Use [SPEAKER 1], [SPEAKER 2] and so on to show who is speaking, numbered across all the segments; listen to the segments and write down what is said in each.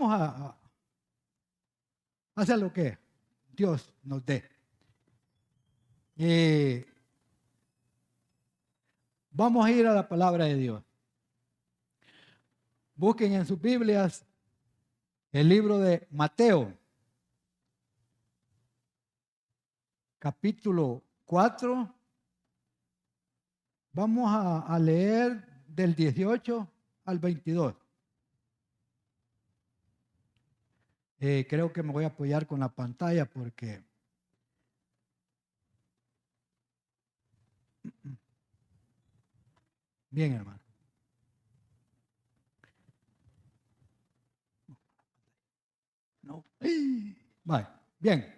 [SPEAKER 1] vamos a hacer lo que Dios nos dé. Vamos a ir a la palabra de Dios. Busquen en sus Biblias el libro de Mateo, capítulo 4. Vamos a leer del 18 al 22. Creo que me voy a apoyar con la pantalla porque bien, hermano. No. Vale, bien.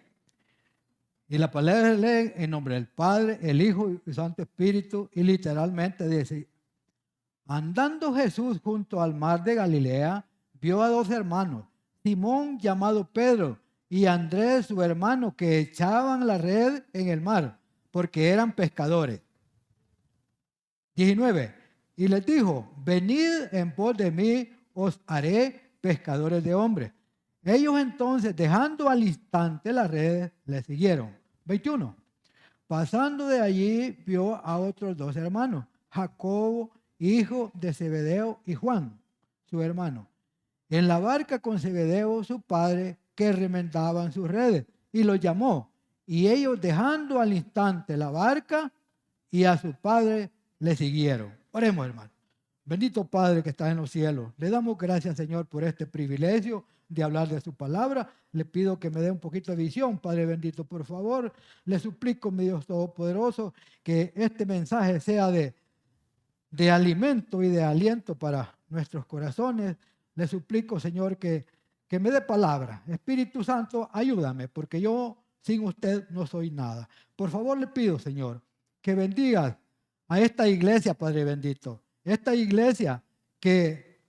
[SPEAKER 1] Y la palabra lee en nombre del Padre, el Hijo y el Santo Espíritu, y literalmente dice: andando Jesús junto al mar de Galilea, vio a dos hermanos, Simón llamado Pedro y Andrés su hermano, que echaban la red en el mar, porque eran pescadores. 19. Y les dijo: venid en pos de mí, os haré pescadores de hombres. Ellos entonces, dejando al instante las redes, le siguieron. 21. Pasando de allí, vio a otros dos hermanos, Jacobo, hijo de Zebedeo, y Juan, su hermano, en la barca con Zebedeo, su padre, que remendaban sus redes, y los llamó. Y ellos, dejando al instante la barca y a su padre, le siguieron. Oremos, hermano. Bendito Padre que estás en los cielos, le damos gracias, Señor, por este privilegio de hablar de su palabra. Le pido que me dé un poquito de visión, Padre bendito, por favor. Le suplico, mi Dios Todopoderoso, que este mensaje sea de alimento y de aliento para nuestros corazones. Le suplico, Señor, que me dé palabra. Espíritu Santo, ayúdame, porque yo sin usted no soy nada. Por favor, le pido, Señor, que bendigas a esta iglesia, Padre bendito. Esta iglesia que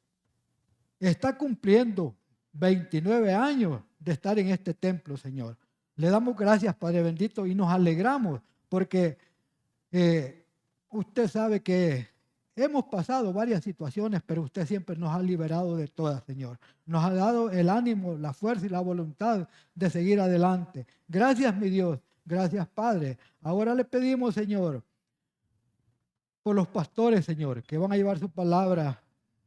[SPEAKER 1] está cumpliendo 29 años de estar en este templo, Señor. Le damos gracias, Padre bendito, y nos alegramos porque usted sabe que hemos pasado varias situaciones, pero usted siempre nos ha liberado de todas, Señor. Nos ha dado el ánimo, la fuerza y la voluntad de seguir adelante. Gracias, mi Dios. Gracias, Padre. Ahora le pedimos, Señor, por los pastores, Señor, que van a llevar su palabra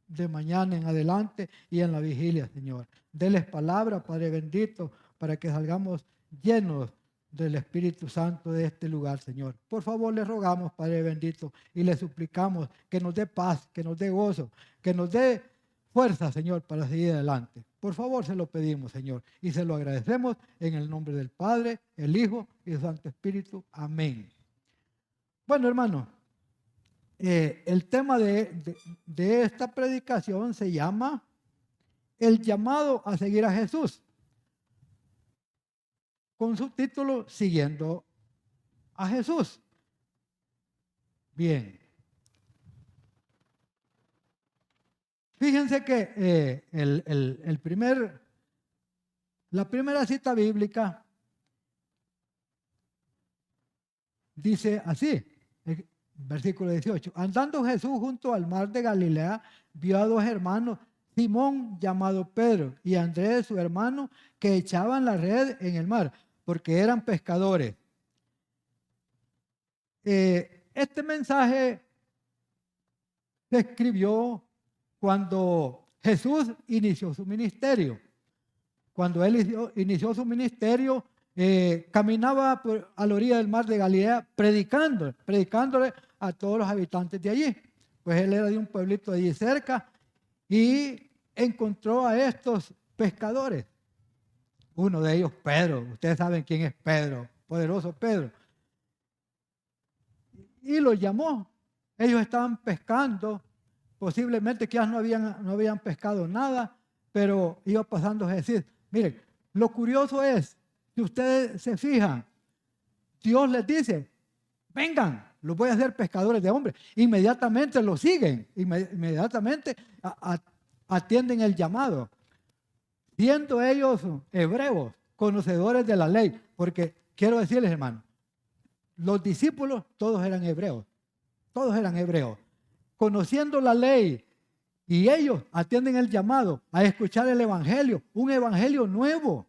[SPEAKER 1] de mañana en adelante y en la vigilia, Señor. Deles palabra, Padre bendito, para que salgamos llenos del Espíritu Santo de este lugar, Señor. Por favor, le rogamos, Padre bendito, y le suplicamos que nos dé paz, que nos dé gozo, que nos dé fuerza, Señor, para seguir adelante. Por favor, se lo pedimos, Señor, y se lo agradecemos en el nombre del Padre, el Hijo y el Santo Espíritu. Amén. Bueno, hermano, el tema de esta predicación se llama El llamado a seguir a Jesús, con su título Siguiendo a Jesús. Bien. Fíjense que la primera cita bíblica dice así, versículo 18. Andando Jesús junto al mar de Galilea, vio a dos hermanos, Simón llamado Pedro y Andrés su hermano, que echaban la red en el mar, porque eran pescadores. Este mensaje se escribió cuando Jesús inició su ministerio. Cuando él inició su ministerio, caminaba a la orilla del mar de Galilea predicándole a todos los habitantes de allí. Pues él era de un pueblito de allí cerca y encontró a estos pescadores. Uno de ellos, Pedro. Ustedes saben quién es Pedro, poderoso Pedro. Y los llamó. Ellos estaban pescando. Posiblemente quizás no habían pescado nada, pero iba pasando Jesús. Miren, lo curioso es, si ustedes se fijan, Dios les dice, vengan, los voy a hacer pescadores de hombres. Inmediatamente lo siguen, inmediatamente atienden el llamado. Siendo ellos hebreos, conocedores de la ley, porque quiero decirles, hermano, los discípulos todos eran hebreos, conociendo la ley Y ellos atienden el llamado a escuchar el evangelio, un evangelio nuevo.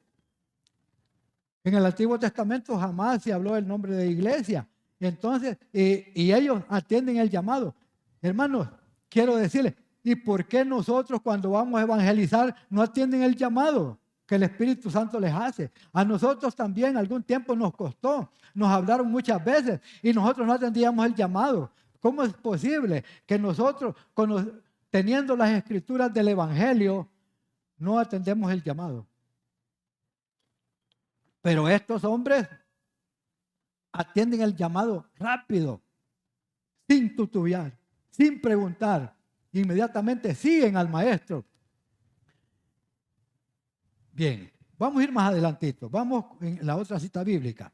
[SPEAKER 1] En el Antiguo Testamento jamás se habló del nombre de iglesia. Entonces, y ellos atienden el llamado. Hermanos, quiero decirles, ¿y por qué nosotros cuando vamos a evangelizar no atienden el llamado que el Espíritu Santo les hace? A nosotros también algún tiempo nos costó, nos hablaron muchas veces y nosotros no atendíamos el llamado. ¿Cómo es posible que nosotros, teniendo las escrituras del evangelio, no atendemos el llamado? Pero estos hombres atienden el llamado rápido, sin titubear, sin preguntar. Inmediatamente siguen al maestro. Bien, vamos a ir más adelantito. Vamos en la otra cita bíblica.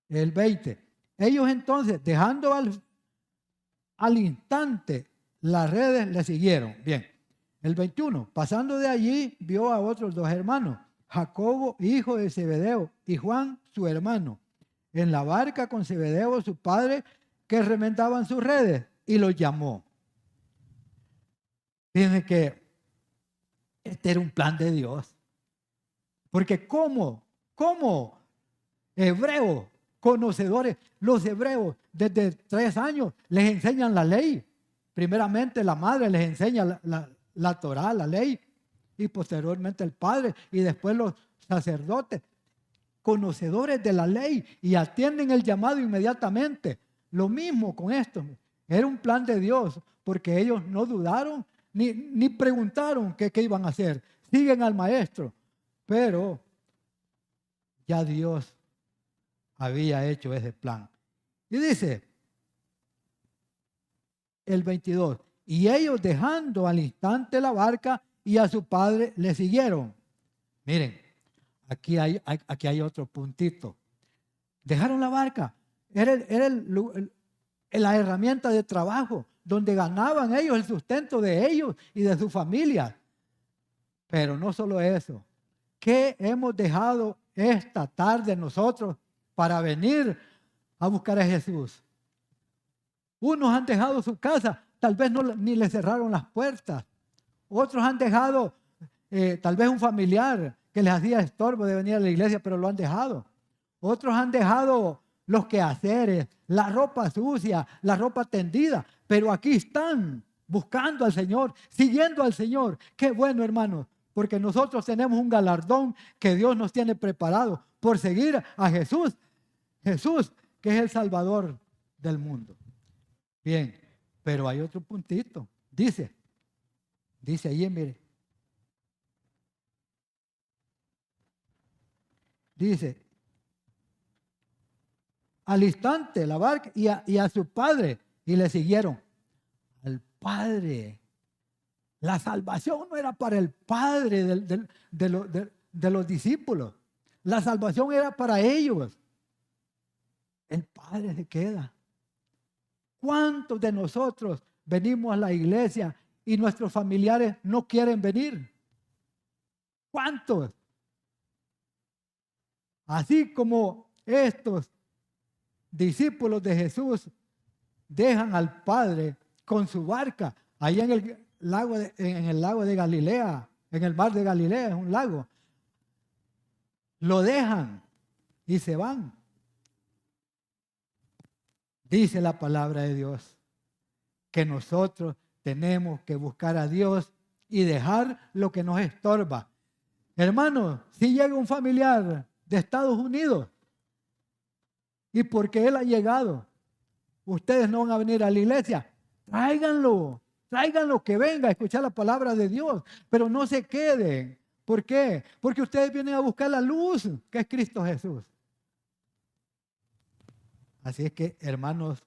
[SPEAKER 1] El 20. Ellos entonces, dejando al instante las redes, le siguieron. Bien. El 21. Pasando de allí, vio a otros dos hermanos, Jacobo, hijo de Zebedeo, y Juan, su hermano, en la barca con Zebedeo, su padre, que remendaban sus redes, y los llamó. Fíjense que este era un plan de Dios. Porque ¿cómo hebreos, conocedores, los hebreos desde 3 años les enseñan la ley? Primeramente la madre les enseña la Torá, la ley, y posteriormente el padre, y después los sacerdotes, conocedores de la ley, y atienden el llamado inmediatamente. Lo mismo con esto. Era un plan de Dios, porque ellos no dudaron ni preguntaron qué iban a hacer. Siguen al maestro, pero ya Dios había hecho ese plan. Y dice el 22, y ellos dejando al instante la barca y a su padre le siguieron. Miren, aquí hay otro puntito. Dejaron la barca. Era la herramienta de trabajo donde ganaban ellos el sustento de ellos y de su familia. Pero no solo eso. ¿Qué hemos dejado esta tarde nosotros para venir a buscar a Jesús? Unos han dejado su casa, tal vez ni le cerraron las puertas. Otros han dejado tal vez un familiar que les hacía estorbo de venir a la iglesia, pero lo han dejado. Otros han dejado los quehaceres, la ropa sucia, la ropa tendida, pero aquí están buscando al Señor, siguiendo al Señor. Qué bueno, hermanos, porque nosotros tenemos un galardón que Dios nos tiene preparado por seguir a Jesús. Jesús, que es el Salvador del mundo. Bien, pero hay otro puntito. Dice ahí, mire. Dice, al instante la barca y a su padre, y le siguieron. Al padre. La salvación no era para el padre de los discípulos. La salvación era para ellos. El padre se queda. ¿Cuántos de nosotros venimos a la iglesia y nuestros familiares no quieren venir? ¿Cuántos? Así como estos discípulos de Jesús dejan al Padre con su barca allá en el lago de Galilea, en el mar de Galilea, es un lago. Lo dejan y se van. Dice la palabra de Dios que nosotros tenemos que buscar a Dios y dejar lo que nos estorba. Hermanos, si llega un familiar de Estados Unidos y porque él ha llegado, ustedes no van a venir a la iglesia, tráiganlo que venga a escuchar la palabra de Dios, pero no se queden. ¿Por qué? Porque ustedes vienen a buscar la luz, que es Cristo Jesús. Así es que, hermanos,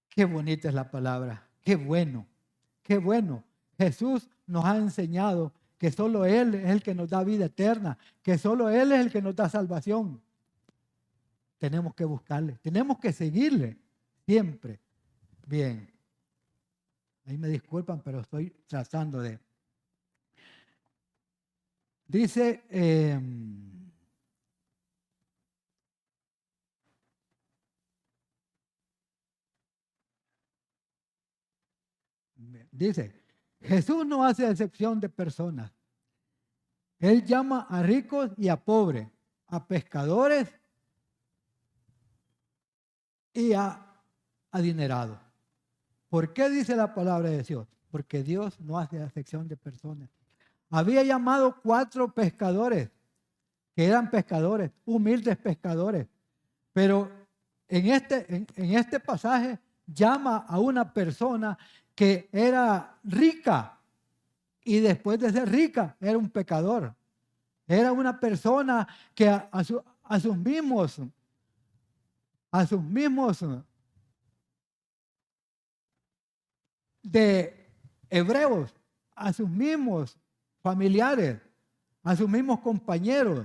[SPEAKER 1] qué bonita es la palabra, qué bueno, qué bueno. Jesús nos ha enseñado que solo Él es el que nos da vida eterna, que solo Él es el que nos da salvación. Tenemos que buscarle, tenemos que seguirle siempre. Bien, ahí me disculpan, pero estoy tratando de... Dice... Dice, Jesús no hace excepción de personas. Él llama a ricos y a pobres, a pescadores y a adinerados. ¿Por qué dice la palabra de Dios? Porque Dios no hace excepción de personas. Había llamado 4 pescadores, que eran pescadores, humildes pescadores. Pero en este pasaje llama a una persona que era rica y después de ser rica era un pecador. Era una persona que a sus mismos de hebreos, a sus mismos familiares, a sus mismos compañeros,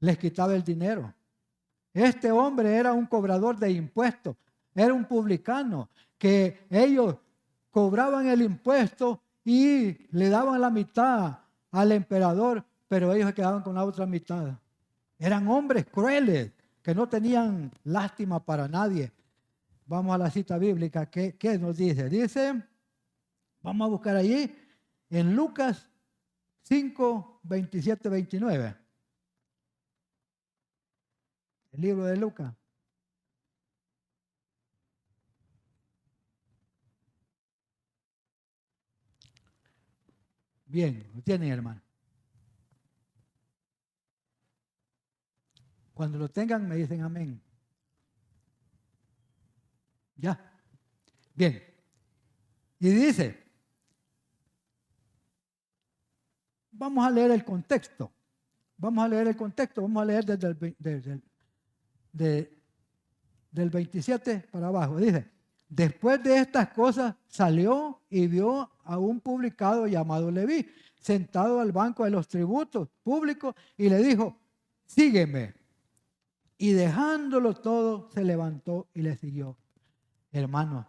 [SPEAKER 1] les quitaba el dinero. Este hombre era un cobrador de impuestos, era un publicano, que ellos cobraban el impuesto y le daban la mitad al emperador, pero ellos se quedaban con la otra mitad. Eran hombres crueles, que no tenían lástima para nadie. Vamos a la cita bíblica, ¿qué nos dice? Dice, vamos a buscar allí, en Lucas 5, 27, 29. El libro de Lucas. Bien, lo tienen, hermano. Cuando lo tengan me dicen amén. Ya. Bien. Y dice, vamos a leer el contexto. Vamos a leer el contexto. Vamos a leer del 27 para abajo. Dice, después de estas cosas salió y vio a un publicano llamado Leví, sentado al banco de los tributos públicos, y le dijo, sígueme. Y dejándolo todo, se levantó y le siguió. Hermanos,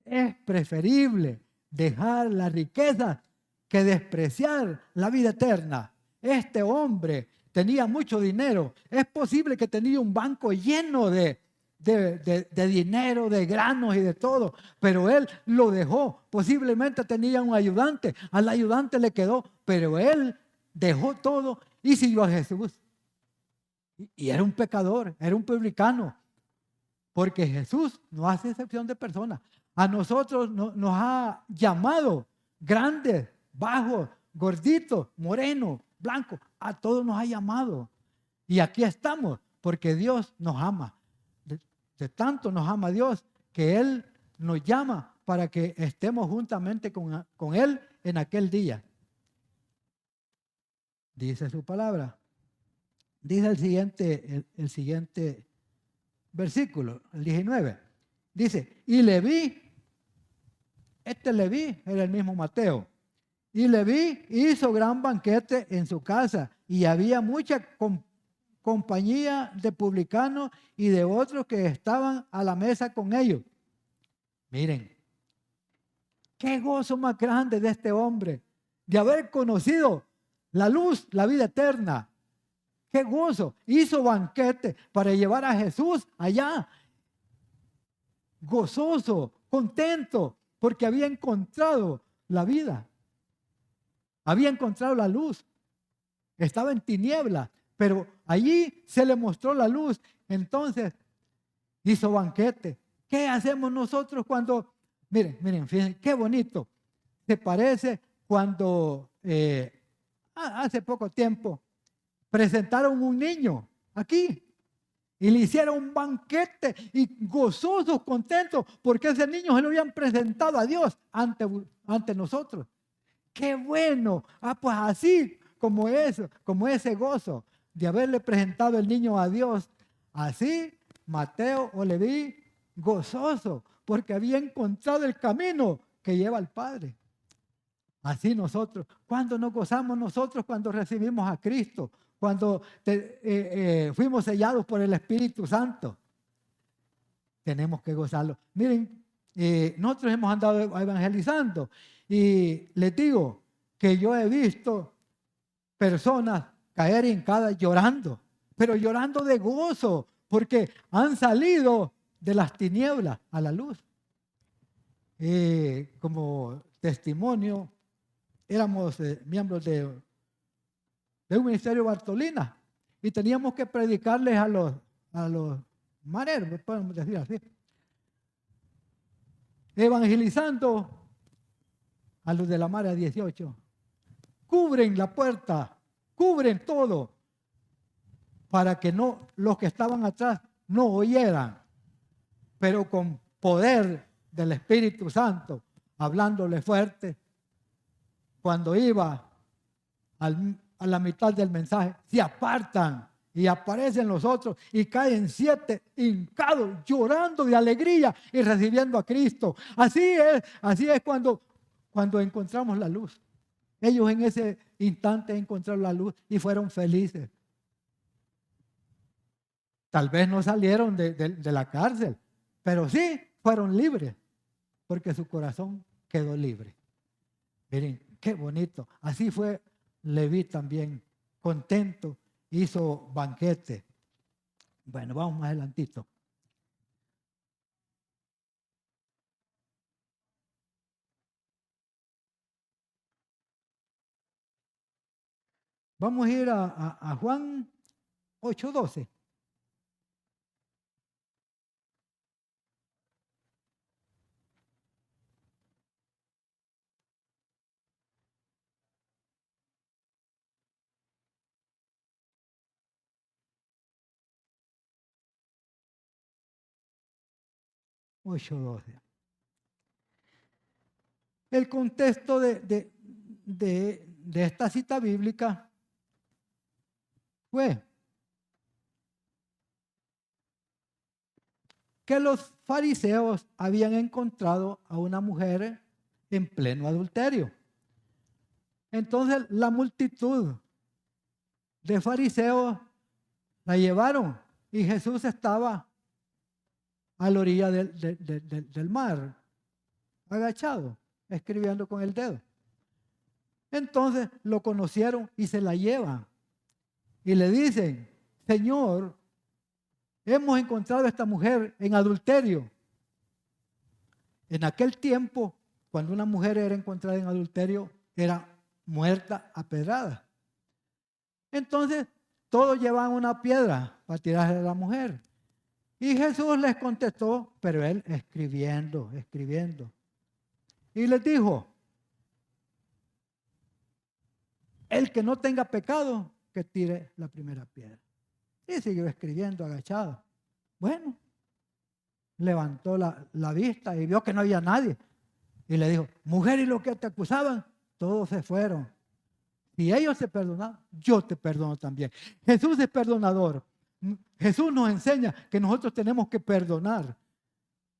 [SPEAKER 1] es preferible dejar la riqueza que despreciar la vida eterna. Este hombre tenía mucho dinero. Es posible que tenía un banco lleno de dinero, de granos y de todo, pero él lo dejó. Posiblemente tenía un ayudante. Al ayudante le quedó, pero él dejó todo y siguió a Jesús. Y era un pecador, era un publicano, porque Jesús no hace excepción de personas. A nosotros nos ha llamado grandes, bajos, gorditos, morenos, blancos. A todos nos ha llamado. Y aquí estamos porque Dios nos ama. De tanto nos ama Dios que Él nos llama para que estemos juntamente con Él en aquel día. Dice su palabra. Dice el siguiente versículo, el 19. Dice, y Leví, este Leví era el mismo Mateo, y Leví hizo gran banquete en su casa, y había mucha compañía de publicanos y de otros que estaban a la mesa con ellos. Miren, qué gozo más grande de este hombre, de haber conocido la luz, la vida eterna. ¡Qué gozo! Hizo banquete para llevar a Jesús allá. Gozoso, contento, porque había encontrado la vida. Había encontrado la luz. Estaba en tinieblas, pero allí se le mostró la luz. Entonces hizo banquete. ¿Qué hacemos nosotros cuando... Miren, fíjense, qué bonito. Se parece cuando hace poco tiempo presentaron un niño aquí y le hicieron un banquete y gozosos, contentos, porque ese niño se lo habían presentado a Dios ante nosotros. ¡Qué bueno! Pues así como eso, como ese gozo de haberle presentado el niño a Dios, así Mateo o Leví, gozoso, porque había encontrado el camino que lleva al Padre. Así nosotros, ¿cuándo nos gozamos nosotros cuando recibimos a Cristo? Cuando fuimos sellados por el Espíritu Santo. Tenemos que gozarlo. Miren, nosotros hemos andado evangelizando y les digo que yo he visto personas caer hincadas llorando, pero llorando de gozo, porque han salido de las tinieblas a la luz. como testimonio, éramos miembros de un ministerio Bartolina y teníamos que predicarles a los mareros, podemos decir así, evangelizando a los de la Marea 18. Cubren la puerta, cubren todo, para que no los que estaban atrás no oyeran, pero con poder del Espíritu Santo, hablándole fuerte. Cuando iba a la mitad del mensaje, se apartan y aparecen los otros y caen 7 hincados, llorando de alegría y recibiendo a Cristo. Así es cuando encontramos la luz. Ellos en ese instante encontraron la luz y fueron felices. Tal vez no salieron de la cárcel, pero sí fueron libres, porque su corazón quedó libre. Miren, qué bonito. Así fue Leví también, contento, hizo banquete. Bueno, vamos más adelantito. Vamos a ir a Juan 8:12. El contexto de esta cita bíblica fue que los fariseos habían encontrado a una mujer en pleno adulterio. Entonces la multitud de fariseos la llevaron y Jesús estaba a la orilla del mar, agachado, escribiendo con el dedo. Entonces lo conocieron y se la llevan y le dicen: Señor, hemos encontrado a esta mujer en adulterio. En aquel tiempo, cuando una mujer era encontrada en adulterio, era muerta a pedradas. Entonces, todos llevaban una piedra para tirarle a la mujer. Y Jesús les contestó, pero él escribiendo. Y les dijo: el que no tenga pecado, que tire la primera piedra. Y siguió escribiendo agachado. Bueno, levantó la vista y vio que no había nadie. Y le dijo: mujer, ¿y los que te acusaban? Todos se fueron. Si ellos se perdonan, yo te perdono también. Jesús es perdonador. Jesús nos enseña que nosotros tenemos que perdonar.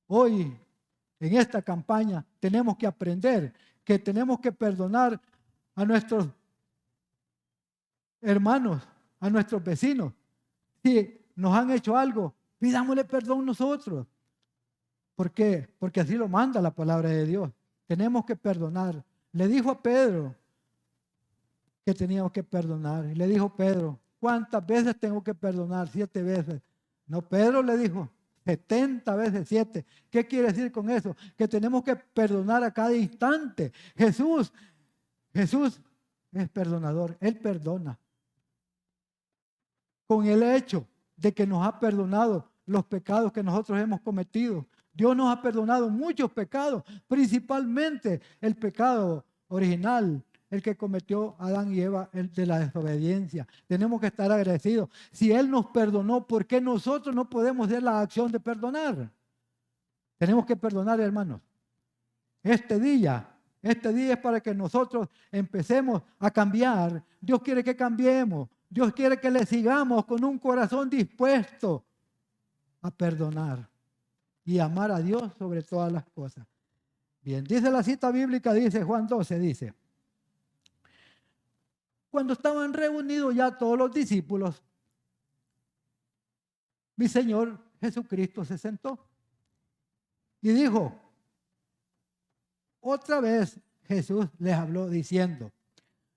[SPEAKER 1] Hoy, en esta campaña, tenemos que aprender que tenemos que perdonar a nuestros hermanos, a nuestros vecinos. Si nos han hecho algo, pidámosle perdón nosotros. ¿Por qué? Porque así lo manda la palabra de Dios. Tenemos que perdonar. Le dijo a Pedro que teníamos que perdonar. Y le dijo Pedro: ¿cuántas veces tengo que perdonar? 7 veces. No, Pedro le dijo 70 veces 7. ¿Qué quiere decir con eso? Que tenemos que perdonar a cada instante. Jesús es perdonador. Él perdona. Con el hecho de que nos ha perdonado los pecados que nosotros hemos cometido. Dios nos ha perdonado muchos pecados, principalmente el pecado original, el que cometió Adán y Eva, el de la desobediencia. Tenemos que estar agradecidos. Si Él nos perdonó, ¿por qué nosotros no podemos hacer la acción de perdonar? Tenemos que perdonar, hermanos. Este día es para que nosotros empecemos a cambiar. Dios quiere que cambiemos. Dios quiere que le sigamos con un corazón dispuesto a perdonar y amar a Dios sobre todas las cosas. Bien, dice la cita bíblica, dice Juan 12, dice: cuando estaban reunidos ya todos los discípulos, mi Señor Jesucristo se sentó y dijo, otra vez Jesús les habló diciendo: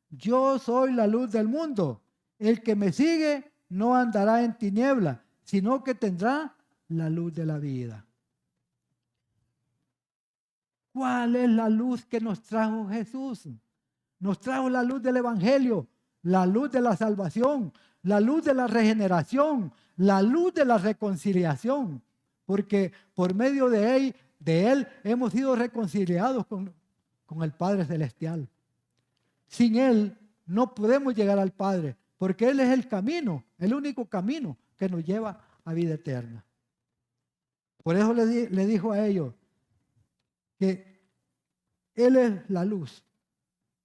[SPEAKER 1] yo soy la luz del mundo. El que me sigue no andará en tinieblas, sino que tendrá la luz de la vida. ¿Cuál es la luz que nos trajo Jesús? Nos trajo la luz del Evangelio, la luz de la salvación, la luz de la regeneración, la luz de la reconciliación. Porque por medio de él hemos sido reconciliados con el Padre Celestial. Sin Él no podemos llegar al Padre, porque Él es el camino, el único camino que nos lleva a vida eterna. Por eso le dijo a ellos que Él es la luz,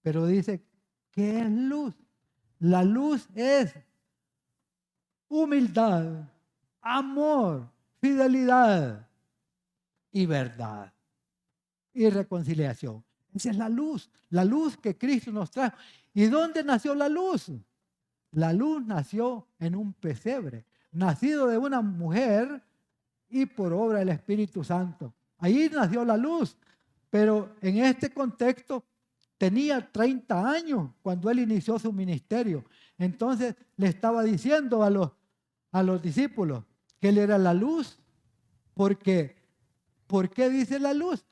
[SPEAKER 1] pero dice, ¿qué es luz? La luz es humildad, amor, fidelidad y verdad y reconciliación. Esa es la luz que Cristo nos trajo. ¿Y dónde nació la luz? La luz nació en un pesebre, nacido de una mujer y por obra del Espíritu Santo. Ahí nació la luz, pero en este contexto tenía 30 años cuando él inició su ministerio. Entonces le estaba diciendo a los discípulos que él era la luz, porque ¿por qué dice la luz?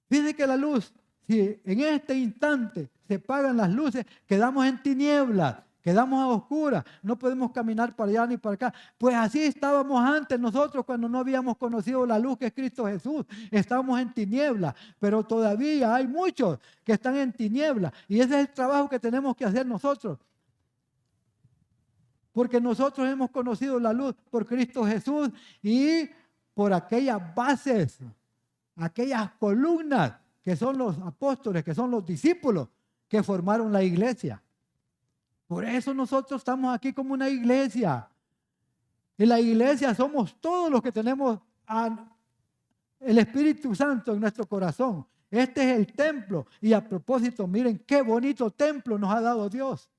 [SPEAKER 1] Dice que la luz, si en este instante se apagan las luces, quedamos en tinieblas, quedamos a oscuras, no podemos caminar para allá ni para acá. Pues así estábamos antes nosotros cuando no habíamos conocido la luz que es Cristo Jesús. Estábamos en tinieblas, pero todavía hay muchos que están en tinieblas. Y ese es el trabajo que tenemos que hacer nosotros. Porque nosotros hemos conocido la luz por Cristo Jesús y por aquellas bases, aquellas columnas que son los apóstoles, que son los discípulos que formaron la iglesia. Por eso nosotros estamos aquí como una iglesia. En la iglesia somos todos los que tenemos el Espíritu Santo en nuestro corazón. Este es el templo. Y a propósito, miren qué bonito templo nos ha dado Dios.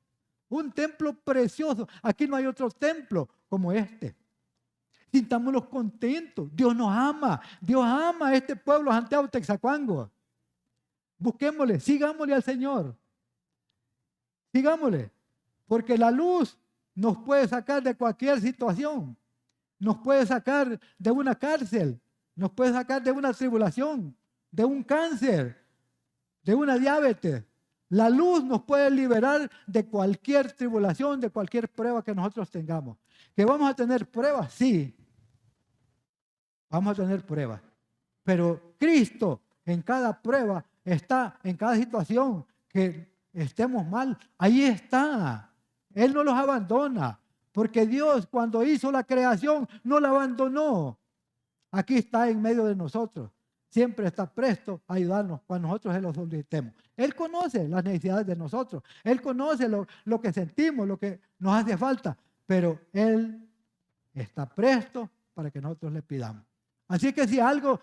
[SPEAKER 1] Un templo precioso. Aquí no hay otro templo como este. Sintámonos contentos. Dios nos ama. Dios ama a este pueblo, Santiago Texacuango. Busquémosle, sigámosle al Señor. Sigámosle. Porque la luz nos puede sacar de cualquier situación. Nos puede sacar de una cárcel. Nos puede sacar de una tribulación, de un cáncer, de una diabetes. La luz nos puede liberar de cualquier tribulación, de cualquier prueba que nosotros tengamos. ¿Que vamos a tener pruebas? Sí. Vamos a tener pruebas. Pero Cristo en cada prueba está, en cada situación que estemos mal, ahí está. Él no los abandona. Porque Dios cuando hizo la creación no la abandonó. Aquí está en medio de nosotros. Siempre está presto a ayudarnos cuando nosotros se lo solicitemos. Él conoce las necesidades de nosotros. Él conoce lo que sentimos, lo que nos hace falta. Pero Él está presto para que nosotros le pidamos. Así que si algo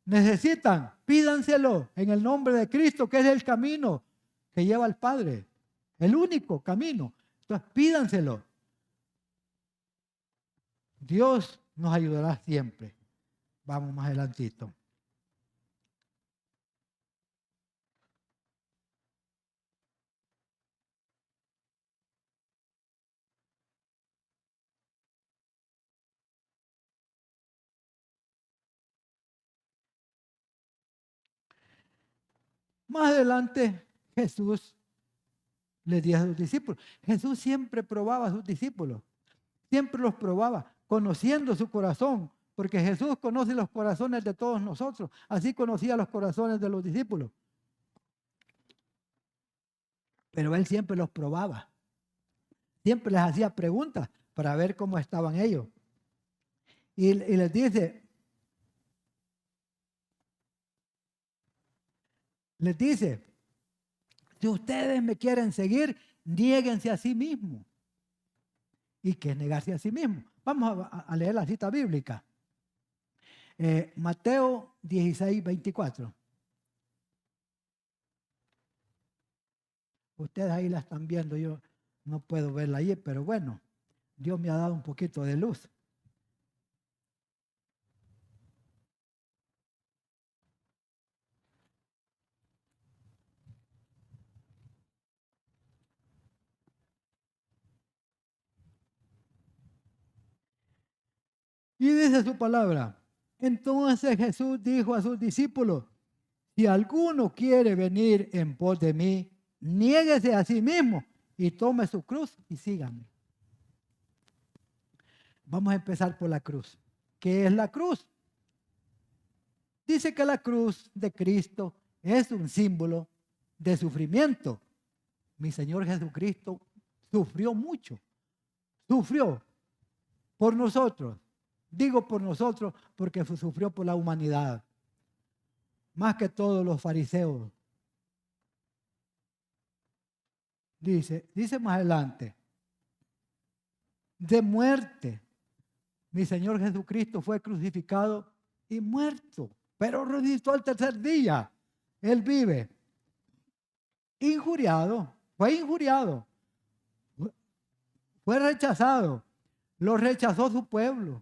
[SPEAKER 1] necesitan, pídanselo en el nombre de Cristo, que es el camino que lleva al Padre. El único camino. Entonces pídanselo. Dios nos ayudará siempre. Vamos más adelantito. Más adelante Jesús le dijo a sus discípulos. Jesús siempre probaba a sus discípulos. Siempre los probaba, conociendo su corazón. Porque Jesús conoce los corazones de todos nosotros. Así conocía los corazones de los discípulos. Pero Él siempre los probaba. Siempre les hacía preguntas para ver cómo estaban ellos. Y les dice, si ustedes me quieren seguir, niéguense a sí mismos. ¿Y qué es negarse a sí mismo? Vamos a leer la cita bíblica. Mateo 16, 24. Ustedes ahí la están viendo, yo no puedo verla ahí, pero bueno, Dios me ha dado un poquito de luz. Y dice su palabra. Entonces Jesús dijo a sus discípulos, Si alguno quiere venir en pos de mí, niéguese a sí mismo y tome su cruz y sígame. Vamos a empezar por la cruz. ¿Qué es la cruz? Dice que la cruz de Cristo es un símbolo de sufrimiento. Mi Señor Jesucristo sufrió mucho. Sufrió por nosotros. Digo por nosotros porque sufrió por la humanidad. Más que todos los fariseos. Dice más adelante, de muerte. Mi Señor Jesucristo fue crucificado y muerto, pero resucitó al tercer día. Él vive injuriado, fue rechazado. Lo rechazó su pueblo.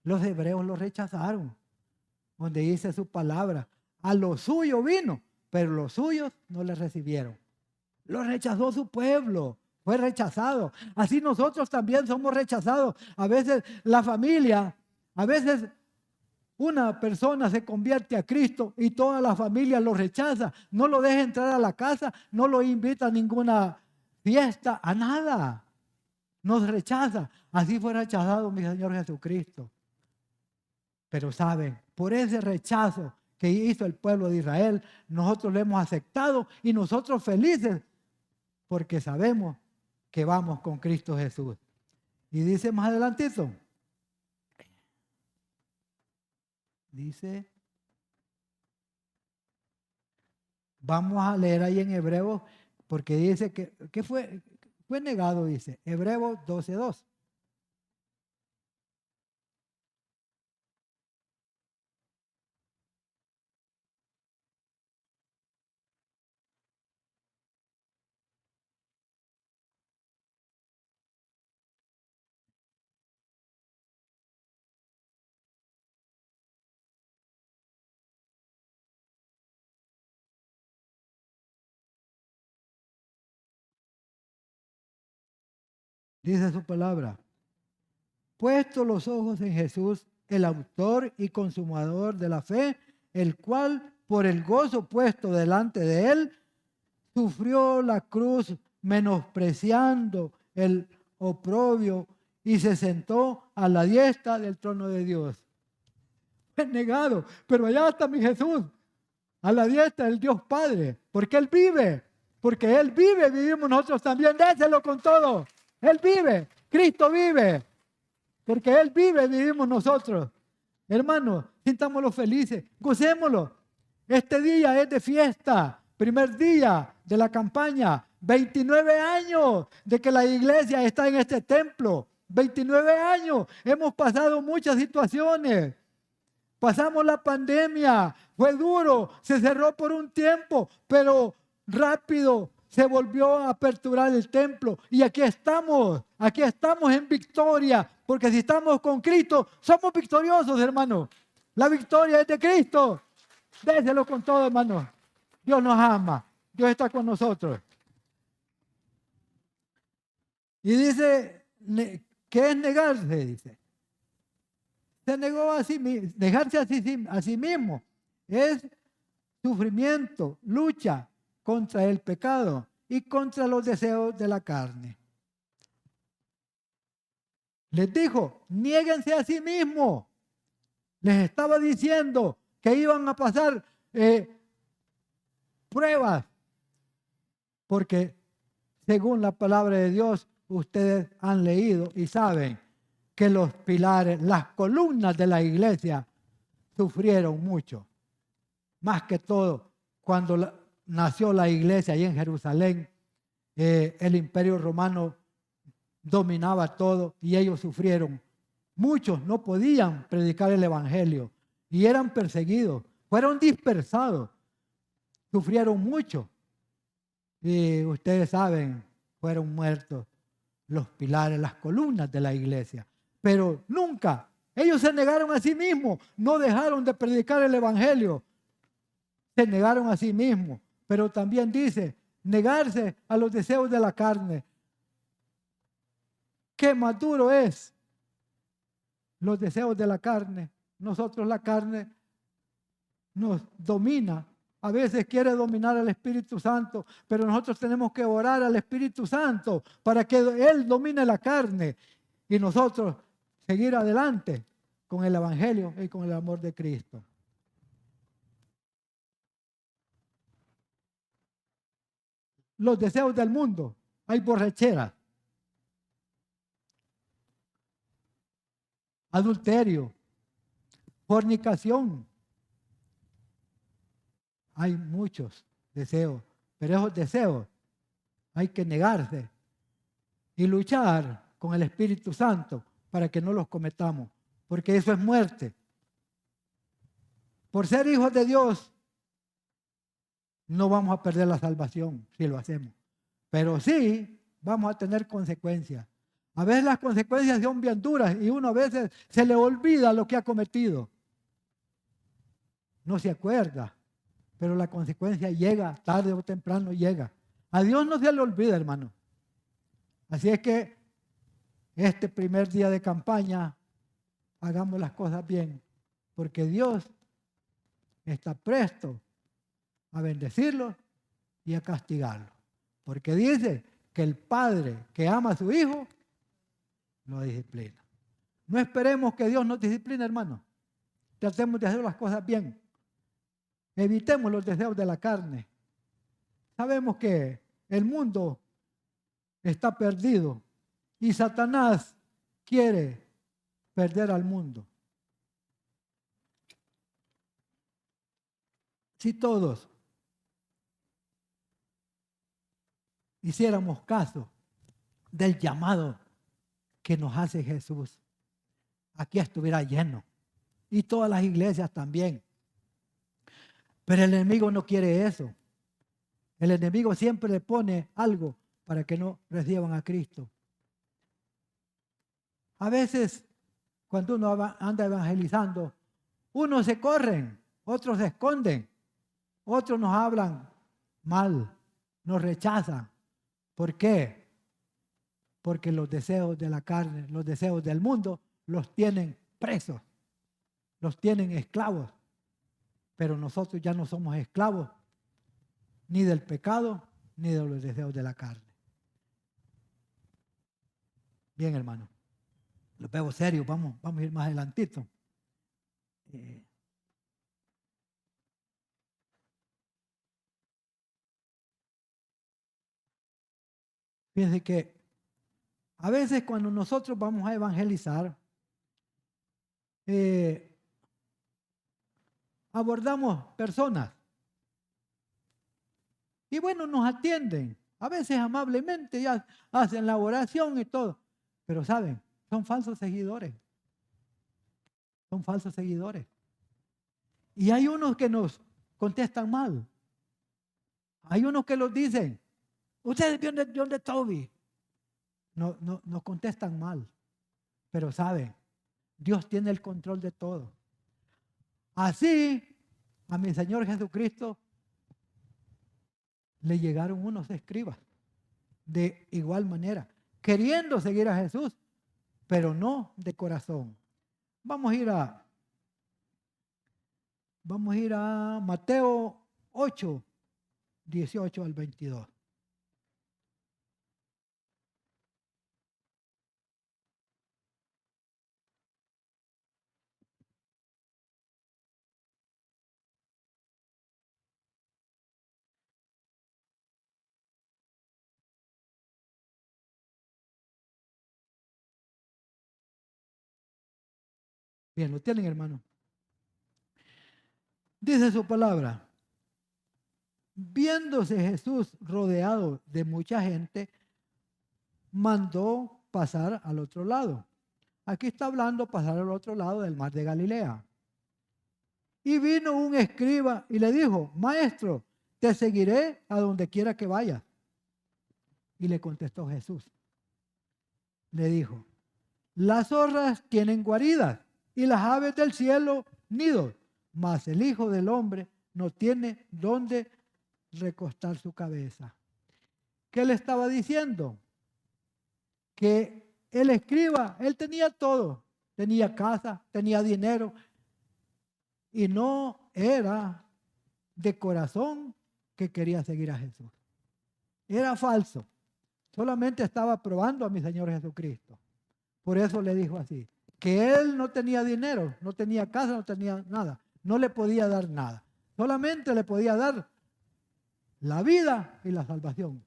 [SPEAKER 1] Los hebreos lo rechazaron, donde dice su palabra. A lo suyo vino, pero los suyos no le recibieron. Lo rechazó su pueblo, fue rechazado. Así nosotros también somos rechazados. A veces la familia, a veces una persona se convierte a Cristo y toda la familia lo rechaza. No lo deja entrar a la casa, no lo invita a ninguna fiesta, a nada. Nos rechaza. Así fue rechazado mi Señor Jesucristo. Pero saben, por ese rechazo que hizo el pueblo de Israel, nosotros lo hemos aceptado y nosotros felices porque sabemos que vamos con Cristo Jesús. Y dice más adelantito, dice, vamos a leer ahí en Hebreos, porque dice que fue negado, dice, Hebreos 12:2. Dice su palabra, puesto los ojos en Jesús, el autor y consumador de la fe, el cual por el gozo puesto delante de él, sufrió la cruz menospreciando el oprobio y se sentó a la diestra del trono de Dios. Fue negado, pero allá está mi Jesús, a la diestra del Dios Padre, porque Él vive, vivimos nosotros también, déselo con todo. Él vive, Cristo vive, porque Él vive, vivimos nosotros. Hermanos, sintámoslo felices, gocémoslo. Este día es de fiesta, primer día de la campaña, 29 años de que la iglesia está en este templo, 29 años, hemos pasado muchas situaciones. Pasamos la pandemia, fue duro, se cerró por un tiempo, pero rápido se volvió a aperturar el templo. Y aquí estamos en victoria, porque si estamos con Cristo, somos victoriosos, hermano. La victoria es de Cristo. Déselo con todo, hermano. Dios nos ama, Dios está con nosotros. Y dice, ¿qué es negarse? Dice. Se negó a sí mismo, dejarse a sí mismo. Es sufrimiento, lucha contra el pecado y contra los deseos de la carne. Les dijo, niéguense a sí mismos. Les estaba diciendo que iban a pasar pruebas, porque según la palabra de Dios, ustedes han leído y saben que los pilares, las columnas de la iglesia sufrieron mucho. Más que todo, cuando nació la iglesia ahí en Jerusalén, el imperio romano dominaba todo y ellos sufrieron. Muchos no podían predicar el evangelio y eran perseguidos, fueron dispersados, sufrieron mucho. Y ustedes saben, fueron muertos los pilares, las columnas de la iglesia. Pero nunca, ellos se negaron a sí mismos, no dejaron de predicar el evangelio. Se negaron a sí mismos, pero también dice, negarse a los deseos de la carne. ¿Qué más duro es? Los deseos de la carne. Nosotros la carne nos domina. A veces quiere dominar al Espíritu Santo, pero nosotros tenemos que orar al Espíritu Santo para que Él domine la carne y nosotros seguir adelante con el Evangelio y con el amor de Cristo. Los deseos del mundo, hay borrachera, adulterio, fornicación. Hay muchos deseos, pero esos deseos hay que negarse y luchar con el Espíritu Santo para que no los cometamos, porque eso es muerte. Por ser hijos de Dios, no vamos a perder la salvación si lo hacemos, pero sí vamos a tener consecuencias. A veces las consecuencias son bien duras y uno a veces se le olvida lo que ha cometido. No se acuerda, pero la consecuencia llega, tarde o temprano llega. A Dios no se le olvida, hermano. Así es que este primer día de campaña, hagamos las cosas bien, porque Dios está presto a bendecirlos y a castigarlos. Porque dice que el padre que ama a su hijo, lo disciplina. No esperemos que Dios nos discipline, hermano. Tratemos de hacer las cosas bien. Evitemos los deseos de la carne. Sabemos que el mundo está perdido y Satanás quiere perder al mundo. Si todos hiciéramos caso del llamado que nos hace Jesús, aquí estuviera lleno y todas las iglesias también. Pero el enemigo no quiere eso. El enemigo siempre le pone algo para que no reciban a Cristo. A veces, cuando uno anda evangelizando, unos se corren, otros se esconden, otros nos hablan mal, nos rechazan. ¿Por qué? Porque los deseos de la carne, los deseos del mundo, los tienen presos, los tienen esclavos. Pero nosotros ya no somos esclavos ni del pecado ni de los deseos de la carne. Bien, hermano. Los veo serios, vamos a ir más adelantito. Fíjense que a veces cuando nosotros vamos a evangelizar, abordamos personas. Y bueno, nos atienden. A veces amablemente ya hacen la oración y todo. Pero saben, son falsos seguidores. Son falsos seguidores. Y hay unos que nos contestan mal. Hay unos que los dicen, ustedes vienen de donde Toby. No, nos contestan mal. Pero saben, Dios tiene el control de todo. Así, a mi Señor Jesucristo le llegaron unos escribas de igual manera, queriendo seguir a Jesús, pero no de corazón. Vamos a ir a Mateo 8, 18 al 22. Bien, ¿lo tienen, hermano? Dice su palabra. Viéndose Jesús rodeado de mucha gente, mandó pasar al otro lado. Aquí está hablando pasar al otro lado del mar de Galilea. Y vino un escriba y le dijo, maestro, te seguiré a donde quiera que vayas. Y le contestó Jesús. Le dijo, las zorras tienen guaridas y las aves del cielo nidos, mas el Hijo del Hombre no tiene dónde recostar su cabeza. ¿Qué le estaba diciendo? Que el escriba, él tenía todo, tenía casa, tenía dinero y no era de corazón que quería seguir a Jesús. Era falso. Solamente estaba probando a mi Señor Jesucristo. Por eso le dijo así, que él no tenía dinero, no tenía casa, no tenía nada. No le podía dar nada. Solamente le podía dar la vida y la salvación.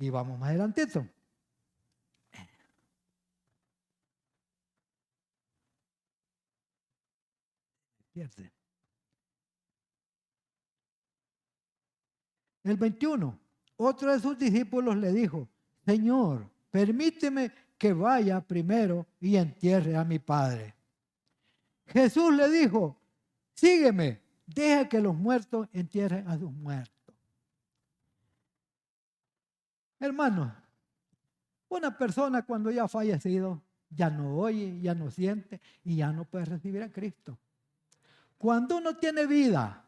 [SPEAKER 1] Y vamos más adelantito. Fíjense. El 21. Otro de sus discípulos le dijo, Señor, permíteme que vaya primero y entierre a mi padre. Jesús le dijo, sígueme, deja que los muertos entierren a sus muertos. Hermanos, una persona cuando ya ha fallecido, ya no oye, ya no siente y ya no puede recibir a Cristo. Cuando uno tiene vida,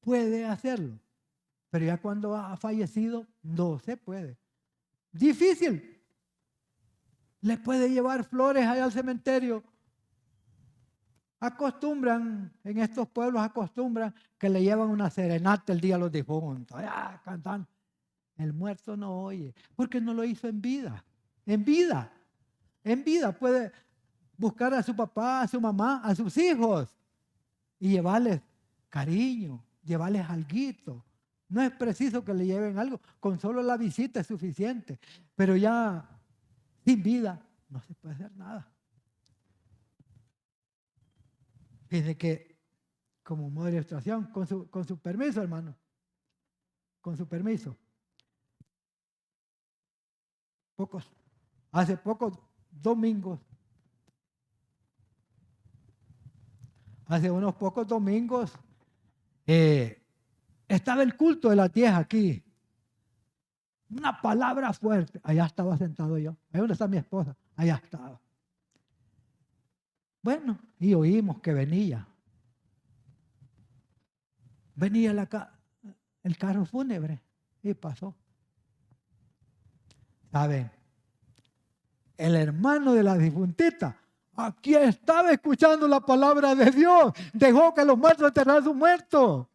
[SPEAKER 1] puede hacerlo, pero ya cuando ha fallecido, no se puede. Difícil. Le puede llevar flores allá al cementerio. Acostumbran, en estos pueblos acostumbran que le llevan una serenata el día a los difuntos. Cantan. El muerto no oye, porque no lo hizo en vida. En vida. En vida puede buscar a su papá, a su mamá, a sus hijos y llevarles cariño, llevarles alguito. No es preciso que le lleven algo, con solo la visita es suficiente. Pero ya sin vida no se puede hacer nada. Fíjense que, como modo de ilustración, con su permiso, hermano, con su permiso. Hace pocos domingos, hace unos pocos domingos, estaba el culto de la tierra aquí. Una palabra fuerte. Allá estaba sentado yo. Ahí donde está mi esposa. Allá estaba. Bueno, y oímos que venía. Venía el carro fúnebre y pasó. ¿Saben? El hermano de la difuntita, aquí estaba escuchando la palabra de Dios. Dejó que los muertos enterraran a sus muertos.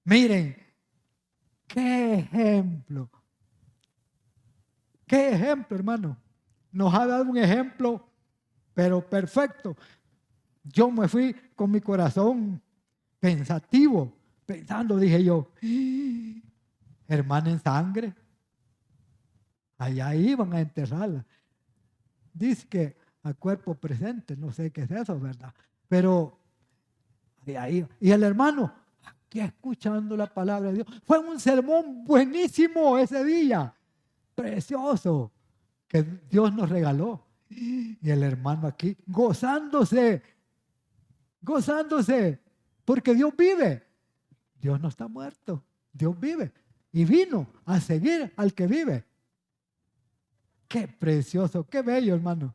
[SPEAKER 1] Miren, qué ejemplo. Qué ejemplo, hermano. Nos ha dado un ejemplo, pero perfecto. Yo me fui con mi corazón pensativo, pensando, dije yo, hermana en sangre, allá iban a enterrarla. Dice que a cuerpo presente, no sé qué es eso, ¿verdad? Pero de ahí, y el hermano, aquí escuchando la palabra de Dios, fue un sermón buenísimo ese día, precioso, que Dios nos regaló. Y el hermano aquí, gozándose, porque Dios vive. Dios no está muerto, Dios vive. Y vino a seguir al que vive. Qué precioso, qué bello, hermano.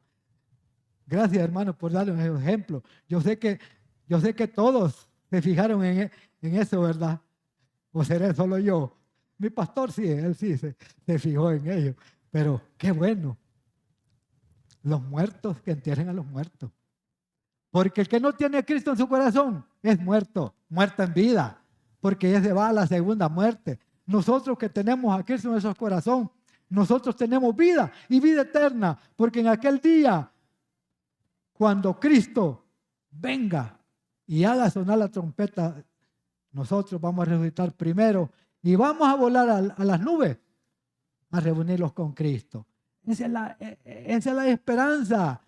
[SPEAKER 1] Gracias, hermano, por darle un ejemplo. Yo sé que todos se fijaron en eso, ¿verdad? ¿O seré solo yo? Mi pastor sí, él sí se fijó en ello. Pero qué bueno. Los muertos que entierren a los muertos. Porque el que no tiene a Cristo en su corazón es muerto, muerto en vida. Porque ese va a la segunda muerte. Nosotros que tenemos a Cristo en nuestro corazón, nosotros tenemos vida y vida eterna. Porque en aquel día, cuando Cristo venga y haga sonar la trompeta, nosotros vamos a resucitar primero y vamos a volar a las nubes a reunirlos con Cristo. Esa es la esperanza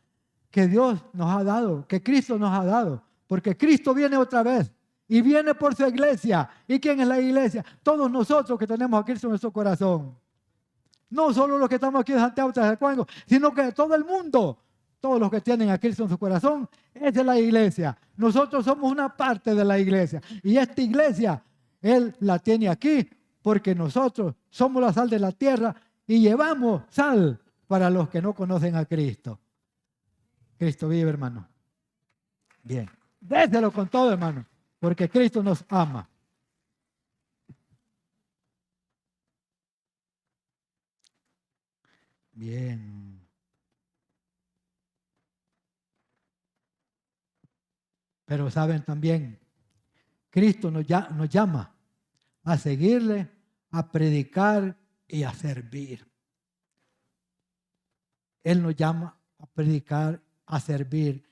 [SPEAKER 1] que Dios nos ha dado, que Cristo nos ha dado, porque Cristo viene otra vez y viene por su iglesia. ¿Y quién es la iglesia? Todos nosotros que tenemos a Cristo en nuestro corazón. No solo los que estamos aquí en Santiago de Cuango, sino que todo el mundo, todos los que tienen a Cristo en su corazón, esa es la iglesia. Nosotros somos una parte de la iglesia y esta iglesia, Él la tiene aquí porque nosotros somos la sal de la tierra y llevamos sal para los que no conocen a Cristo. Cristo vive, hermano. Bien. Déselo con todo, hermano, porque Cristo nos ama. Bien. Pero saben también, Cristo nos llama a seguirle, a predicar y a servir. Él nos llama a predicar, a servir.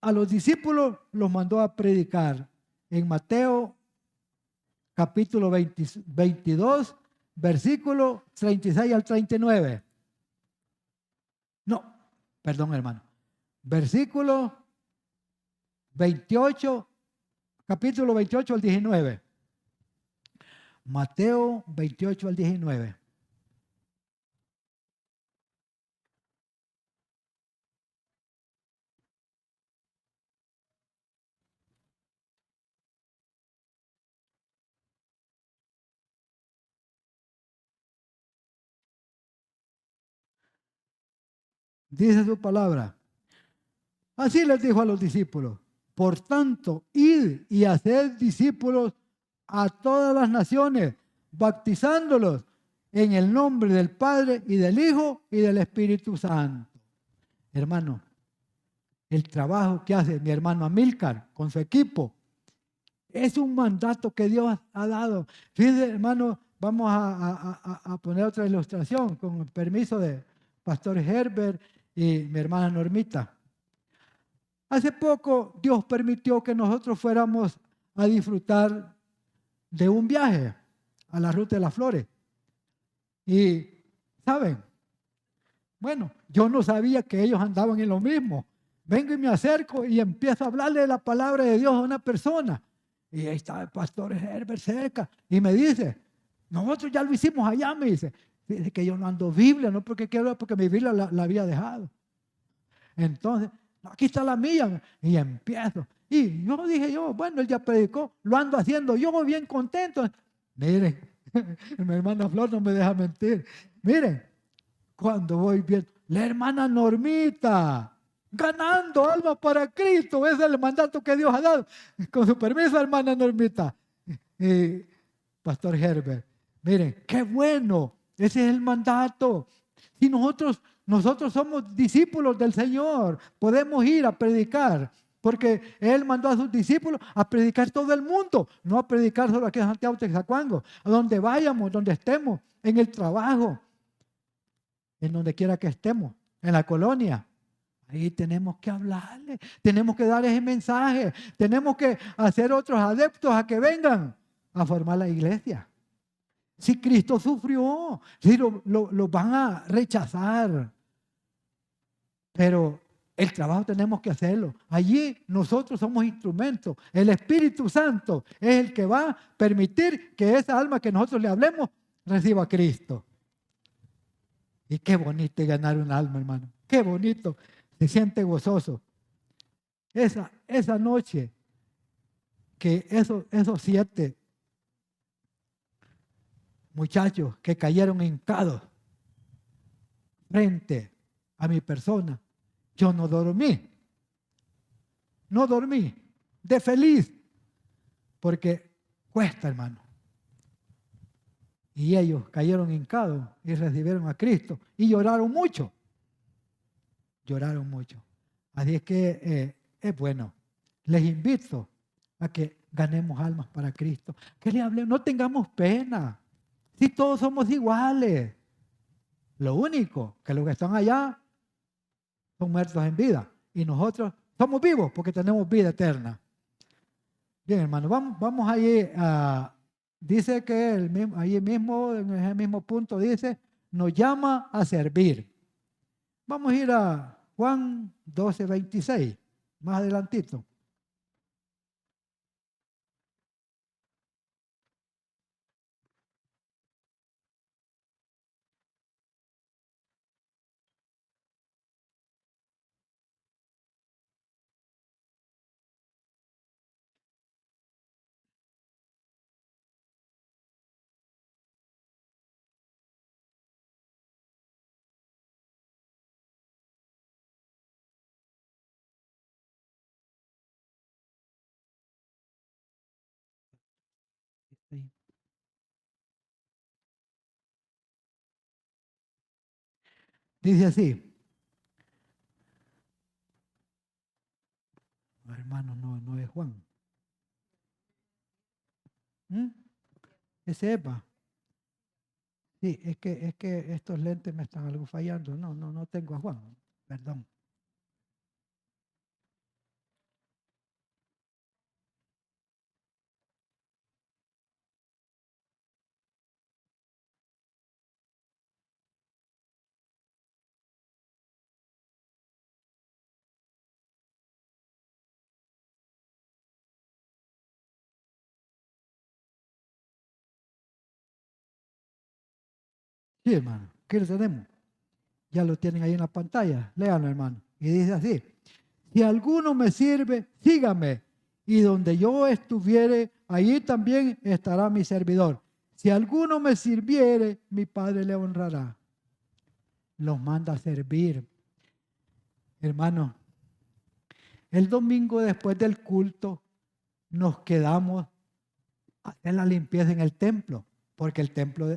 [SPEAKER 1] A los discípulos los mandó a predicar en Mateo capítulo 22, versículo 36 al 39. No, perdón, hermano. Versículo 28, capítulo 28 al 19. Mateo 28 al 19. Dice su palabra. Así les dijo a los discípulos. Por tanto, id y haced discípulos a todas las naciones, bautizándolos en el nombre del Padre y del Hijo y del Espíritu Santo. Hermano, el trabajo que hace mi hermano Amílcar con su equipo es un mandato que Dios ha dado. Fíjense, hermano, vamos a poner otra ilustración con el permiso de Pastor Herbert y mi hermana Normita. Hace poco Dios permitió que nosotros fuéramos a disfrutar de un viaje a la Ruta de las Flores. Y, ¿saben? Bueno, yo no sabía que ellos andaban en lo mismo. Vengo y me acerco y empiezo a hablarle de la palabra de Dios a una persona. Y ahí está el pastor Herbert cerca. Y me dice, nosotros ya lo hicimos allá, me dice. Dice que yo no ando Biblia, no porque quiero, porque mi Biblia la había dejado. Entonces, aquí está la mía. Y empiezo. Y yo dije, bueno, él ya predicó, lo ando haciendo yo bien contento. Miren, mi hermana Flor no me deja mentir. Miren, cuando voy viendo, la hermana Normita, ganando alma para Cristo, ese es el mandato que Dios ha dado. Con su permiso, hermana Normita. Pastor Herbert, miren, qué bueno, ese es el mandato. Si nosotros somos discípulos del Señor, podemos ir a predicar, porque Él mandó a sus discípulos a predicar todo el mundo, no a predicar solo aquí en Santiago Texacuango, a donde vayamos, donde estemos, en el trabajo, en donde quiera que estemos, en la colonia. Ahí tenemos que hablarle, tenemos que dar ese mensaje, tenemos que hacer otros adeptos a que vengan a formar la iglesia. Si Cristo sufrió, si lo van a rechazar, pero el trabajo tenemos que hacerlo. Allí nosotros somos instrumentos. El Espíritu Santo es el que va a permitir que esa alma que nosotros le hablemos reciba a Cristo. Y qué bonito es ganar un alma, hermano. Qué bonito. Se siente gozoso. Esa noche que esos 7 muchachos que cayeron hincados frente a mi persona, yo no dormí. No dormí de feliz, porque cuesta, hermano. Y ellos cayeron hincados y recibieron a Cristo y lloraron mucho. Lloraron mucho. Así es que es bueno. Les invito a que ganemos almas para Cristo. Que le hablemos, no tengamos pena. Si todos somos iguales. Lo único que los que están allá son muertos en vida. Y nosotros somos vivos porque tenemos vida eterna. Bien, hermano, vamos allí a... Dice que ahí mismo, en ese mismo punto, dice, nos llama a servir. Vamos a ir a Juan 12:26, más adelantito. Dice así. hermano, no es Juan. ¿Mm? Ese es, va. Sí, es que estos lentes me están algo fallando. No tengo a Juan. Perdón. Sí, hermano. ¿Qué lo tenemos? Ya lo tienen ahí en la pantalla. Léanlo, hermano. Y dice así: si alguno me sirve, sígame. Y donde yo estuviere, allí también estará mi servidor. Si alguno me sirviere, mi Padre le honrará. Los manda a servir. Hermano, el domingo después del culto nos quedamos a hacer la limpieza en el templo, porque el templo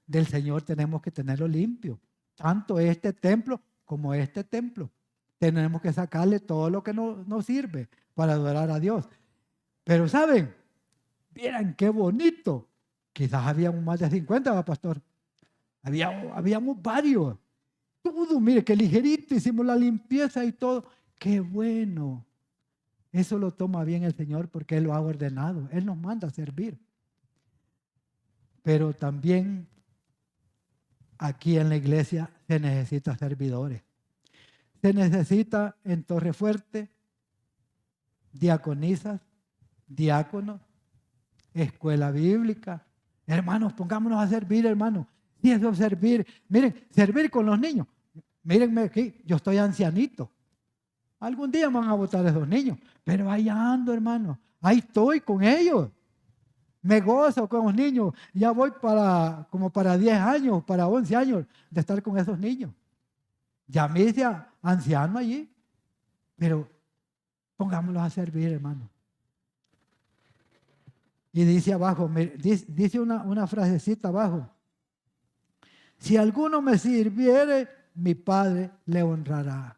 [SPEAKER 1] del Señor tenemos que tenerlo limpio. Tanto este templo como este templo. Tenemos que sacarle todo lo que nos sirve para adorar a Dios. Pero ¿saben? Vieran qué bonito. Quizás habíamos más de 50, ¿va, pastor? Habíamos varios. Todo, mire, qué ligerito, hicimos la limpieza y todo. Qué bueno. Eso lo toma bien el Señor porque Él lo ha ordenado. Él nos manda a servir. Pero también aquí en la iglesia se necesita servidores. Se necesita en Torrefuerte diaconisas, diáconos, escuela bíblica. Hermanos, pongámonos a servir, hermanos. Y eso es servir. Miren, servir con los niños. Mírenme aquí, yo estoy ancianito. Algún día me van a botar esos niños, pero ahí ando, hermano. Ahí estoy con ellos. Me gozo con los niños. Ya voy como para 10 años, para 11 años de estar con esos niños. Ya me hice anciano allí, pero pongámoslos a servir, hermano. Y dice abajo, dice una frasecita abajo: si alguno me sirviere, mi Padre le honrará.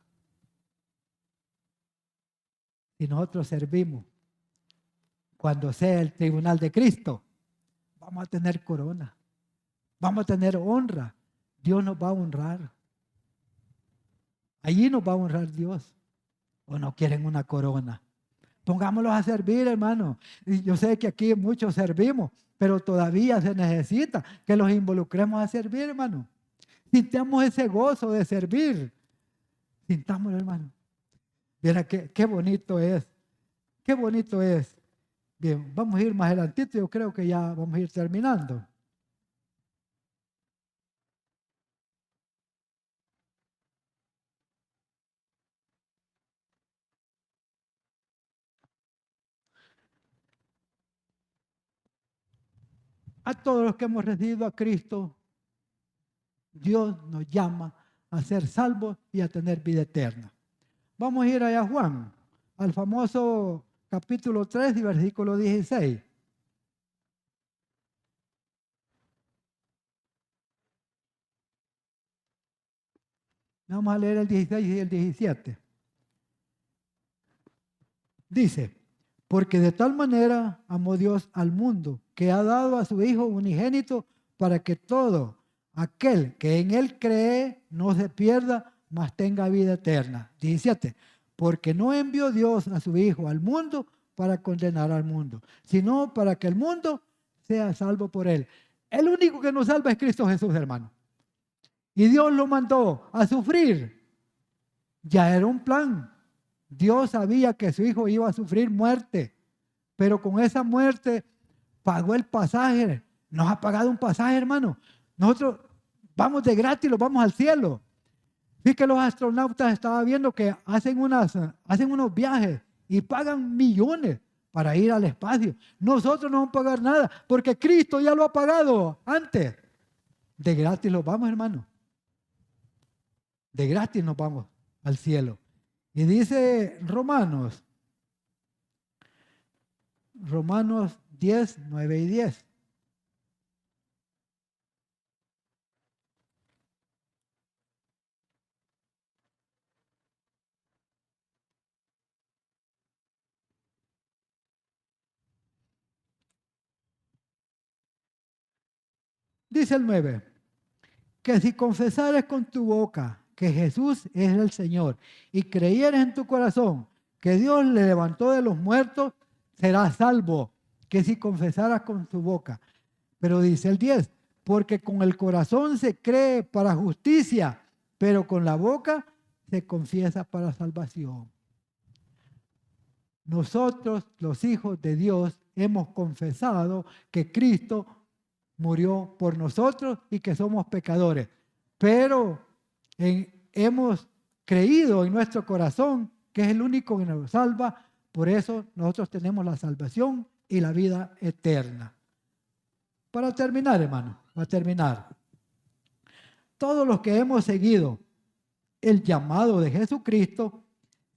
[SPEAKER 1] Si nosotros servimos, cuando sea el tribunal de Cristo, vamos a tener corona, vamos a tener honra. Dios nos va a honrar. Allí nos va a honrar Dios. ¿O no quieren una corona? Pongámoslos a servir, hermano. Y yo sé que aquí muchos servimos, pero todavía se necesita que los involucremos a servir, hermano. Sintamos ese gozo de servir. Sintámoslo, hermano. Mira qué bonito es. Qué bonito es. Bien, vamos a ir más adelantito. Yo creo que ya vamos a ir terminando. A todos los que hemos recibido a Cristo, Dios nos llama a ser salvos y a tener vida eterna. Vamos a ir allá a Juan, al famoso capítulo 3 y versículo 16. Vamos a leer el 16 y el 17. Dice: porque de tal manera amó Dios al mundo, que ha dado a su Hijo unigénito, para que todo aquel que en Él cree no se pierda, mas tenga vida eterna. 17. Porque no envió Dios a su Hijo al mundo para condenar al mundo, sino para que el mundo sea salvo por Él. El único que nos salva es Cristo Jesús, hermano. Y Dios lo mandó a sufrir. Ya era un plan. Dios sabía que su hijo iba a sufrir muerte, pero con esa muerte pagó el pasaje. Nos ha pagado un pasaje, hermano. Nosotros vamos de gratis, los vamos al cielo. Sí que los astronautas estaban viendo que hacen unos viajes y pagan millones para ir al espacio. Nosotros no vamos a pagar nada porque Cristo ya lo ha pagado antes. De gratis los vamos, hermano. De gratis nos vamos al cielo. Y dice Romanos 10, 9 y 10. Dice el 9, que si confesares con tu boca que Jesús es el Señor y creyeres en tu corazón que Dios le levantó de los muertos, serás salvo. Que si confesaras con tu boca. Pero dice el 10, porque con el corazón se cree para justicia, pero con la boca se confiesa para salvación. Nosotros, los hijos de Dios, hemos confesado que Cristo murió por nosotros y que somos pecadores. Pero hemos creído en nuestro corazón que es el único que nos salva. Por eso nosotros tenemos la salvación y la vida eterna. Para terminar, hermano, para terminar. Todos los que hemos seguido el llamado de Jesucristo,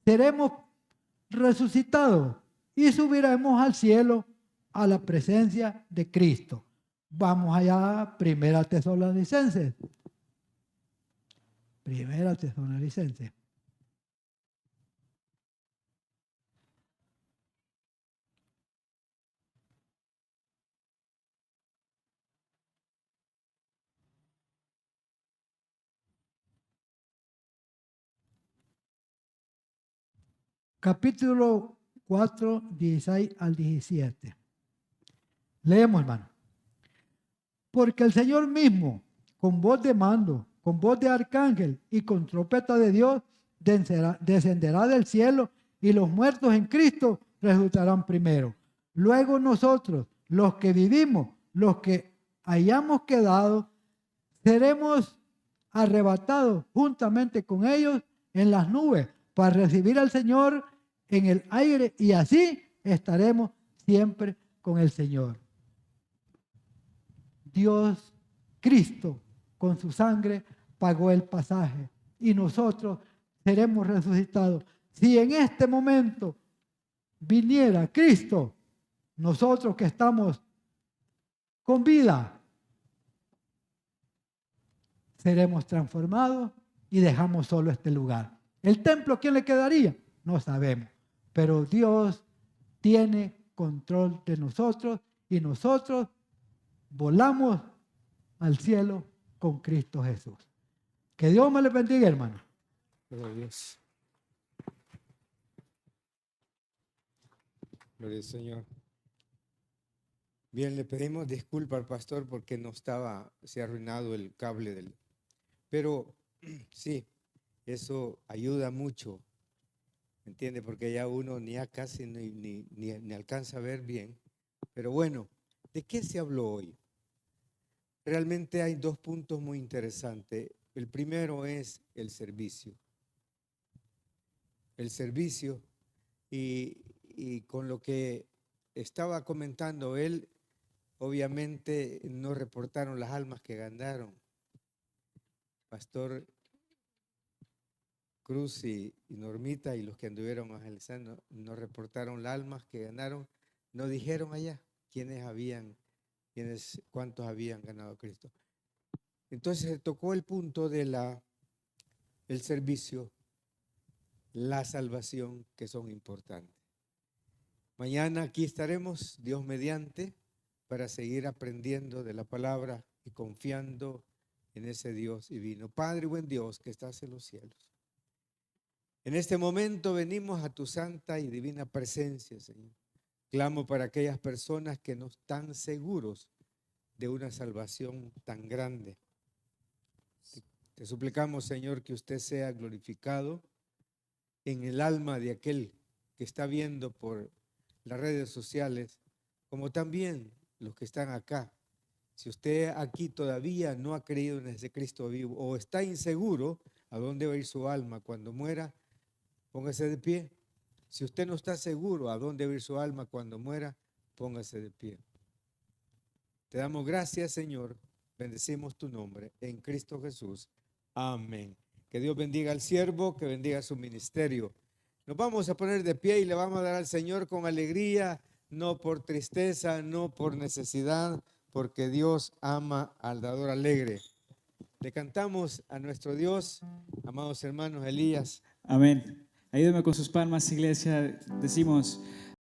[SPEAKER 1] seremos resucitados y subiremos al cielo a la presencia de Cristo. Vamos allá, Primera Tesalonicenses. Primera Tesalonicenses. Capítulo 4, 16 al 17. Leemos, hermano. Porque el Señor mismo, con voz de mando, con voz de arcángel y con trompeta de Dios, descenderá del cielo y los muertos en Cristo resucitarán primero. Luego nosotros, los que vivimos, los que hayamos quedado, seremos arrebatados juntamente con ellos en las nubes para recibir al Señor en el aire y así estaremos siempre con el Señor. Dios, Cristo, con su sangre pagó el pasaje y nosotros seremos resucitados. Si en este momento viniera Cristo, nosotros que estamos con vida, seremos transformados y dejamos solo este lugar. ¿El templo quién le quedaría? No sabemos, pero Dios tiene control de nosotros y nosotros volamos al cielo con Cristo Jesús. Que Dios me le bendiga, hermano.
[SPEAKER 2] Gloria a Dios. Gloria al Señor. Bien, le pedimos disculpas al pastor porque se ha arruinado el cable del... Pero sí, eso ayuda mucho, ¿entiende? Porque ya uno ni casi ni alcanza a ver bien. Pero bueno, ¿de qué se habló hoy? Realmente hay dos puntos muy interesantes. El primero es el servicio. El servicio y con lo que estaba comentando él, obviamente no reportaron las almas que ganaron. Pastor Cruz y Normita y los que anduvieron evangelizando no reportaron las almas que ganaron, no dijeron allá cuántos habían ganado a Cristo. Entonces se tocó el punto de el servicio, la salvación, que son importantes. Mañana aquí estaremos, Dios mediante, para seguir aprendiendo de la palabra y confiando en ese Dios divino. Padre, buen Dios que estás en los cielos. En este momento venimos a tu santa y divina presencia, Señor. Clamo para aquellas personas que no están seguros de una salvación tan grande. Te suplicamos, Señor, que usted sea glorificado en el alma de aquel que está viendo por las redes sociales, como también los que están acá. Si usted aquí todavía no ha creído en ese Cristo vivo o está inseguro a dónde va a ir su alma cuando muera, póngase de pie. Si usted no está seguro a dónde va a ir su alma cuando muera, póngase de pie. Te damos gracias, Señor. Bendecimos tu nombre en Cristo Jesús. Amén. Que Dios bendiga al siervo, que bendiga su ministerio. Nos vamos a poner de pie y le vamos a dar al Señor con alegría, no por tristeza, no por necesidad, porque Dios ama al dador alegre. Le cantamos a nuestro Dios, amados hermanos Elías.
[SPEAKER 3] Amén. Ayúdame con sus palmas, iglesia. Decimos: